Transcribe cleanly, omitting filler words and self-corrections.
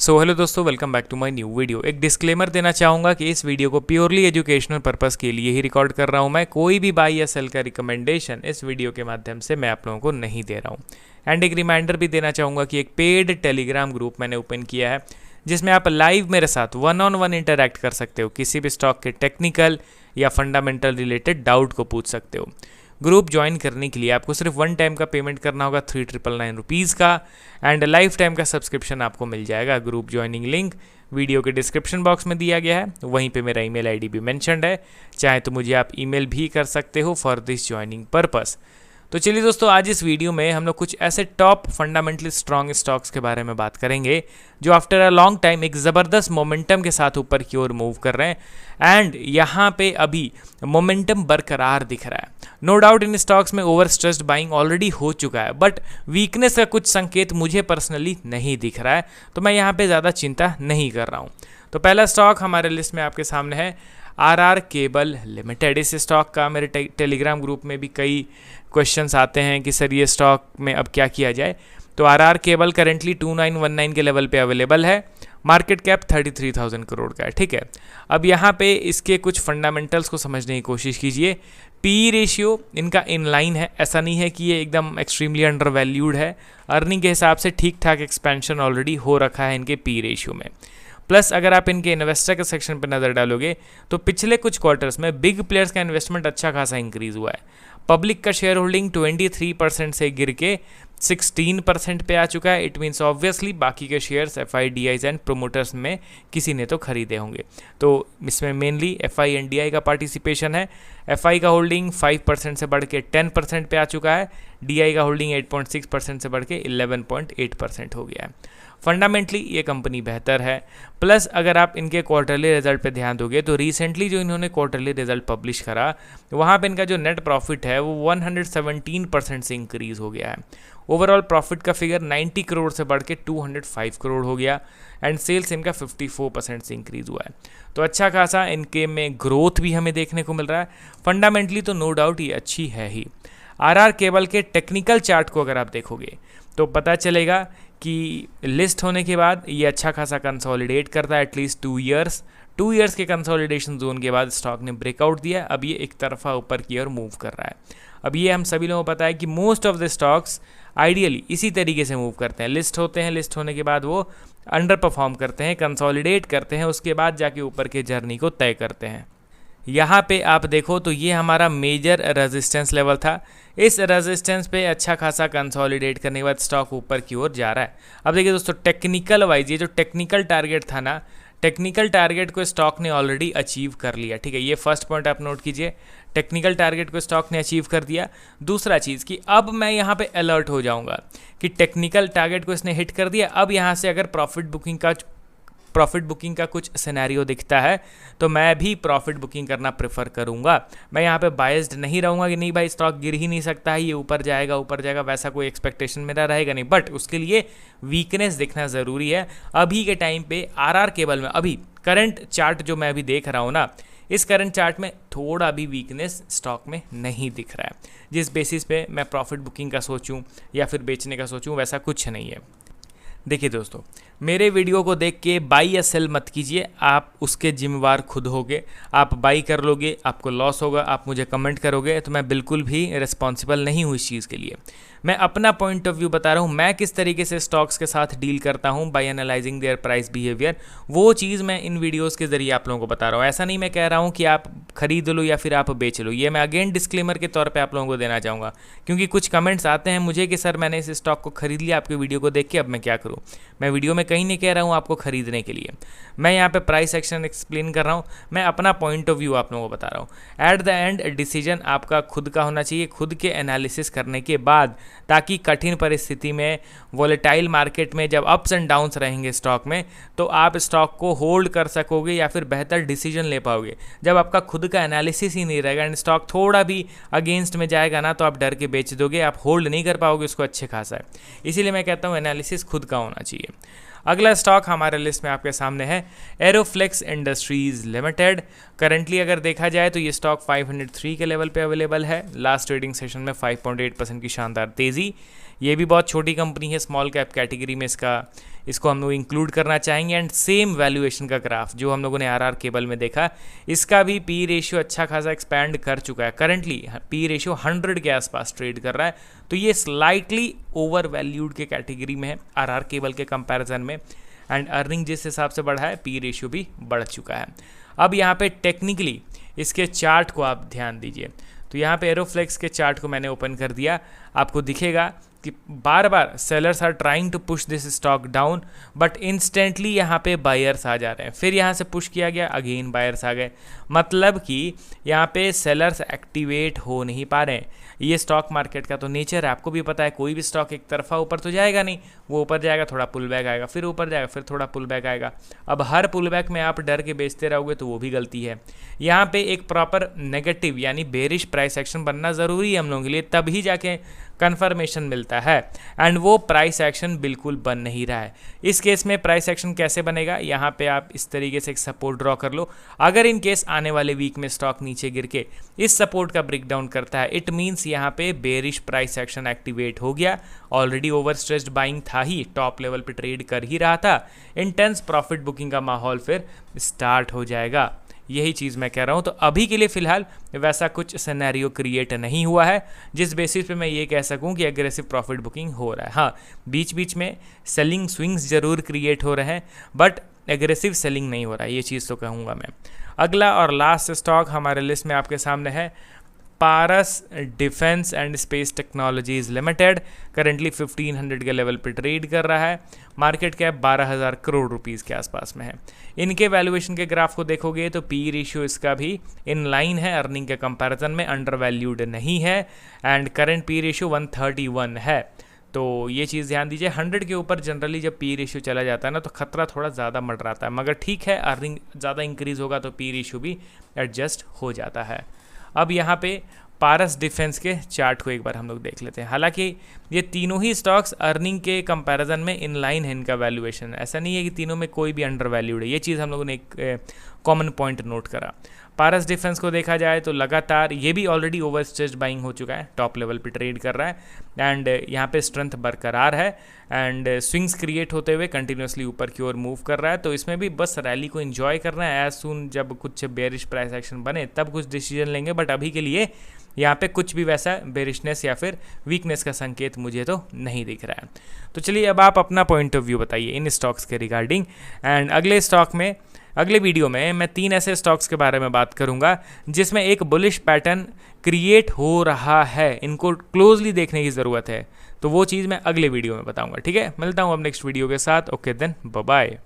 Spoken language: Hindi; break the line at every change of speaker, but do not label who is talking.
सो हेलो दोस्तों, welcome back to my new video. एक डिस्क्लेमर देना चाहूँगा कि इस वीडियो को प्योरली एजुकेशनल पर्पस के लिए ही रिकॉर्ड कर रहा हूँ। मैं कोई भी बाई या सेल का रिकमेंडेशन इस वीडियो के माध्यम से मैं आप लोगों को नहीं दे रहा हूँ। एंड एक रिमाइंडर भी देना चाहूँगा कि एक पेड टेलीग्राम ग्रुप मैंने ओपन किया है जिसमें आप लाइव मेरे साथ वन ऑन वन इंटरैक्ट कर सकते हो, किसी भी स्टॉक के टेक्निकल या फंडामेंटल रिलेटेड डाउट को पूछ सकते हो। ग्रुप ज्वाइन करने के लिए आपको सिर्फ वन टाइम का पेमेंट करना होगा 3999 रुपीज़ का, एंड लाइफ टाइम का सब्सक्रिप्शन आपको मिल जाएगा। ग्रुप ज्वाइनिंग लिंक वीडियो के डिस्क्रिप्शन बॉक्स में दिया गया है, वहीं पे मेरा ईमेल आईडी भी मेंशन्ड है। चाहे तो मुझे आप ईमेल भी कर सकते हो फॉर दिस ज्वाइनिंग पर्पस। तो चलिए दोस्तों, आज इस वीडियो में हम लोग कुछ ऐसे टॉप फंडामेंटली स्ट्रॉन्ग स्टॉक्स के बारे में बात करेंगे जो आफ्टर अ लॉन्ग टाइम एक ज़बरदस्त मोमेंटम के साथ ऊपर की ओर मूव कर रहे हैं एंड यहाँ पे अभी मोमेंटम बरकरार दिख रहा है। नो डाउट इन स्टॉक्स में ओवर स्ट्रेस्ड बाइंग ऑलरेडी हो चुका है, बट वीकनेस का कुछ संकेत मुझे पर्सनली नहीं दिख रहा है, तो मैं यहाँ पे ज़्यादा चिंता नहीं कर रहा हूँ। तो पहला स्टॉक हमारे लिस्ट में आपके सामने है आरआर केबल लिमिटेड। इस स्टॉक का मेरे टेलीग्राम ग्रुप में भी कई क्वेश्चंस आते हैं कि सर ये स्टॉक में अब क्या किया जाए। तो आरआर केबल करेंटली 2919 के लेवल पे अवेलेबल है। मार्केट कैप 33,000 करोड़ का है, ठीक है। अब यहाँ पे इसके कुछ फंडामेंटल्स को समझने की कोशिश कीजिए। पी रेशियो इनका इनलाइन है, ऐसा नहीं है कि ये एकदम एक्सट्रीमली अंडर वैल्यूड है। अर्निंग के हिसाब से ठीक ठाक एक्सपेंशन ऑलरेडी हो रखा है इनके पी रेशियो में। प्लस अगर आप इनके इन्वेस्टर के सेक्शन पर नज़र डालोगे तो पिछले कुछ क्वार्टर्स में बिग प्लेयर्स का इन्वेस्टमेंट अच्छा खासा इंक्रीज हुआ है। पब्लिक का शेयर होल्डिंग 23% से गिर के 16% पे आ चुका है। इट मीन्स ऑब्वियसली बाकी के शेयर्स FIDIs एंड प्रोमोटर्स में किसी ने तो खरीदे होंगे। तो इसमें मेनली FI एंड DI का पार्टिसिपेशन है। FI का होल्डिंग 5% से बढ़ के 10% पे आ चुका है। DI का होल्डिंग 8.6% से बढ़ के 11.8% हो गया है। फंडामेंटली ये कंपनी बेहतर है। प्लस अगर आप इनके क्वार्टरली रिजल्ट पे ध्यान दोगे तो रिसेंटली जो इन्होंने क्वार्टरली रिजल्ट पब्लिश करा वहाँ पे इनका जो नेट प्रॉफिट है वो 117% से इंक्रीज़ हो गया है। ओवरऑल प्रॉफिट का फिगर 90 करोड़ से बढ़ के 205 करोड़ हो गया एंड सेल्स इनका 54% से इंक्रीज़ हुआ है। तो अच्छा खासा इनके में ग्रोथ भी हमें देखने को मिल रहा है। फंडामेंटली तो नो डाउट ये अच्छी है ही। आरआर केबल के टेक्निकल चार्ट को अगर आप देखोगे तो पता चलेगा कि लिस्ट होने के बाद ये अच्छा खासा कंसोलिडेट करता है एटलीस्ट 2 ईयर्स के कंसोलिडेशन जोन के बाद स्टॉक ने ब्रेकआउट दिया। अब ये एक तरफा ऊपर की ओर मूव कर रहा है। अब ये हम सभी लोगों को पता है कि most of the stocks ideally इसी तरीके से मूव करते हैं। लिस्ट होते हैं, लिस्ट होने के बाद वो अंडर परफॉर्म करते हैं, कंसोलिडेट करते हैं, उसके बाद जाके ऊपर के जर्नी को तय करते हैं। यहाँ पे आप देखो तो ये हमारा मेजर रेजिस्टेंस लेवल था। इस रेजिस्टेंस पे अच्छा खासा कंसोलिडेट करने के बाद स्टॉक ऊपर की ओर जा रहा है। अब देखिए दोस्तों, टेक्निकल वाइज ये जो टेक्निकल टारगेट था ना, टेक्निकल टारगेट को स्टॉक ने ऑलरेडी अचीव कर लिया, ठीक है। ये फर्स्ट पॉइंट आप नोट कीजिए, टेक्निकल टारगेट को स्टॉक ने अचीव कर दिया। दूसरा चीज़ कि अब मैं यहाँ पे अलर्ट हो जाऊँगा कि टेक्निकल टारगेट को इसने हिट कर दिया। अब यहाँ से अगर प्रॉफिट बुकिंग का कुछ सिनेरियो दिखता है तो मैं भी प्रॉफिट बुकिंग करना प्रेफर करूंगा। मैं यहाँ पे बायस्ड नहीं रहूँगा कि नहीं भाई स्टॉक गिर ही नहीं सकता है, ये ऊपर जाएगा, वैसा कोई एक्सपेक्टेशन मेरा रहेगा नहीं। बट उसके लिए वीकनेस दिखना ज़रूरी है। अभी के टाइम पे आरआर केबल में अभी करंट चार्ट जो मैं अभी देख रहा हूँ ना, इस करंट चार्ट में थोड़ा भी वीकनेस स्टॉक में नहीं दिख रहा है। जिस बेसिस पे मैं प्रॉफिट बुकिंग का सोचूं या फिर बेचने का सोचूं वैसा कुछ नहीं है। देखिए दोस्तों, मेरे वीडियो को देख के बाई या सेल मत कीजिए, आप उसके जिम्मेवार खुद होगे। आप बाई कर लोगे, आपको लॉस होगा, आप मुझे कमेंट करोगे, तो मैं बिल्कुल भी रिस्पॉन्सिबल नहीं हूँ इस चीज़ के लिए। मैं अपना पॉइंट ऑफ व्यू बता रहा हूँ, मैं किस तरीके से स्टॉक्स के साथ डील करता हूँ by analysing their price behaviour. वो चीज़ मैं इन वीडियोज़ के ज़रिए आप लोगों को बता रहा हूँ। ऐसा नहीं मैं कह रहा हूँ कि आप खरीद लो या फिर आप बेच लो। ये मैं अगेन डिस्क्लेमर के तौर पे आप लोगों को देना चाहूँगा, क्योंकि कुछ कमेंट्स आते हैं मुझे कि सर मैंने इस स्टॉक को खरीद लिया आपके वीडियो को देख के, अब मैं क्या करूँ। मैं वीडियो में कहीं नहीं कह रहा हूँ आपको खरीदने के लिए, मैं यहाँ पे प्राइस एक्शन एक्सप्लेन कर रहा हूँ, मैं अपना पॉइंट ऑफ व्यू आप लोगों को बता रहा हूँ। एट द एंड डिसीजन आपका खुद का होना चाहिए, खुद के एनालिसिस करने के बाद, ताकि कठिन परिस्थिति में, वोलेटाइल मार्केट में जब अप्स एंड डाउन्स रहेंगे स्टॉक में, तो आप स्टॉक को होल्ड कर सकोगे या फिर बेहतर डिसीजन ले पाओगे। जब आपका खुद का एनालिसिस ही नहीं रहेगा एंड स्टॉक थोड़ा भी अगेंस्ट में जाएगा ना, तो आप डर के बेच दोगे, आप होल्ड नहीं कर पाओगे उसको अच्छे खासा है। इसीलिए मैं कहता हूँ एनालिसिस खुद का होना चाहिए। अगला स्टॉक हमारे लिस्ट में आपके सामने है एरोफ्लेक्स इंडस्ट्रीज लिमिटेड। करंटली अगर देखा जाए तो ये स्टॉक 503 के लेवल पे अवेलेबल है। लास्ट ट्रेडिंग सेशन में 5.8% की शानदार तेज़ी। ये भी बहुत छोटी कंपनी है, स्मॉल कैप कैटेगरी में इसको हम लोग इंक्लूड करना चाहेंगे। एंड सेम वैल्यूएशन का ग्राफ जो हम लोगों ने आरआर केबल में देखा, इसका भी पी रेशियो अच्छा खासा एक्सपैंड कर चुका है। करंटली पी रेशियो 100 के आसपास ट्रेड कर रहा है, तो ये स्लाइटली ओवर वैल्यूड के कैटेगरी में है आरआर केबल के कंपैरिजन में। एंड अर्निंग जिस हिसाब से बढ़ा है, पी रेशियो भी बढ़ चुका है। अब यहाँ पे टेक्निकली इसके चार्ट को आप ध्यान दीजिए। तो यहाँ पे एरोफ्लेक्स के चार्ट को मैंने ओपन कर दिया, आपको दिखेगा कि बार बार sellers are trying to push this stock down, but instantly यहाँ पे बायर्स आ जा रहे हैं। फिर यहाँ से पुश किया गया, अगेन बायर्स आ गए। मतलब कि यहाँ पे सेलर्स एक्टिवेट हो नहीं पा रहे हैं। ये स्टॉक मार्केट का तो नेचर है, आपको भी पता है, कोई भी स्टॉक एक तरफा ऊपर तो जाएगा नहीं। वो ऊपर जाएगा, थोड़ा पुल बैक आएगा, फिर ऊपर जाएगा, फिर थोड़ा पुल बैक आएगा। अब हर पुल बैक में आप डर के बेचते रहोगे तो वो भी गलती है। यहाँ पे एक प्रॉपर नेगेटिव यानी बेरिश प्राइस एक्शन बनना ज़रूरी है हम लोगों के लिए, तभी जाके कन्फर्मेशन मिलता है। एंड वो प्राइस एक्शन बिल्कुल बन नहीं रहा है। इस केस में प्राइस एक्शन कैसे बनेगा, यहाँ पे आप इस तरीके से एक सपोर्ट ड्रॉ कर लो। अगर इन केस आने वाले वीक में स्टॉक नीचे गिर के इस सपोर्ट का ब्रेक डाउन करता है, इट मीन्स यहाँ पे बेरिश प्राइस एक्शन एक्टिवेट हो गया। ऑलरेडी ओवर स्ट्रेस्ड बाइंग था ही, टॉप लेवल पे ट्रेड कर ही रहा था। इंटेंस प्रॉफिट बुकिंग का माहौल फिर स्टार्ट हो जाएगा। यही चीज़ मैं कह रहा हूँ। तो अभी के लिए फ़िलहाल वैसा कुछ सिनेरियो क्रिएट नहीं हुआ है जिस बेसिस पे मैं ये कह सकूँ कि एग्रेसिव प्रॉफिट बुकिंग हो रहा है। हाँ, बीच बीच में सेलिंग स्विंग्स ज़रूर क्रिएट हो रहे हैं, बट एग्रेसिव सेलिंग नहीं हो रहा है, ये चीज़ तो कहूँगा मैं। अगला और लास्ट स्टॉक हमारे लिस्ट में आपके सामने है Paras defence and space technologies limited. Currently 1500 के लेवल पे ट्रेड कर रहा है। मार्केट कैप 12,000 करोड़ रुपीस के आसपास में है। इनके वैल्यूएशन के ग्राफ को देखोगे तो पी रेशियो इसका भी इन लाइन है, अर्निंग के कंपैरिजन में अंडर वैल्यूड नहीं है। एंड करंट पी रेशियो 131 है। तो ये चीज़ ध्यान दीजिए, 100 के ऊपर जनरली जब पी रेशियो चला जाता है ना तो खतरा थोड़ा ज़्यादा मंडराता है, मगर ठीक है, अर्निंग ज़्यादा इंक्रीज़ होगा तो पी रेशियो भी एडजस्ट हो जाता है। अब यहाँ पे पारस डिफेंस के चार्ट को एक बार हम लोग देख लेते हैं। हालांकि ये तीनों ही स्टॉक्स अर्निंग के कंपैरिजन में इन लाइन है इनका वैल्यूएशन, ऐसा नहीं है कि तीनों में कोई भी अंडर वैल्यूड है। ये चीज़ हम लोगों ने एक कॉमन पॉइंट नोट करा। पारस डिफेंस को देखा जाए तो लगातार ये भी ऑलरेडी ओवर स्ट्रेस्ड बाइंग हो चुका है, टॉप लेवल पे ट्रेड कर रहा है। एंड यहाँ पे स्ट्रेंथ बरकरार है एंड स्विंग्स क्रिएट होते हुए कंटिन्यूसली ऊपर की ओर मूव कर रहा है। तो इसमें भी बस रैली को एंजॉय करना है। एज सून जब कुछ बेरिश प्राइस एक्शन बने तब कुछ डिसीजन लेंगे, बट अभी के लिए यहाँ पे कुछ भी वैसा बेरिशनेस या फिर वीकनेस का संकेत मुझे तो नहीं दिख रहा है। तो चलिए अब आप अपना पॉइंट ऑफ व्यू बताइए इन स्टॉक्स के रिगार्डिंग। एंड अगले वीडियो में मैं 3 ऐसे स्टॉक्स के बारे में बात करूंगा जिसमें एक बुलिश पैटर्न क्रिएट हो रहा है, इनको क्लोजली देखने की ज़रूरत है। तो वो चीज़ मैं अगले वीडियो में बताऊंगा। ठीक है, मिलता हूँ अब नेक्स्ट वीडियो के साथ। Okay then, bye bye.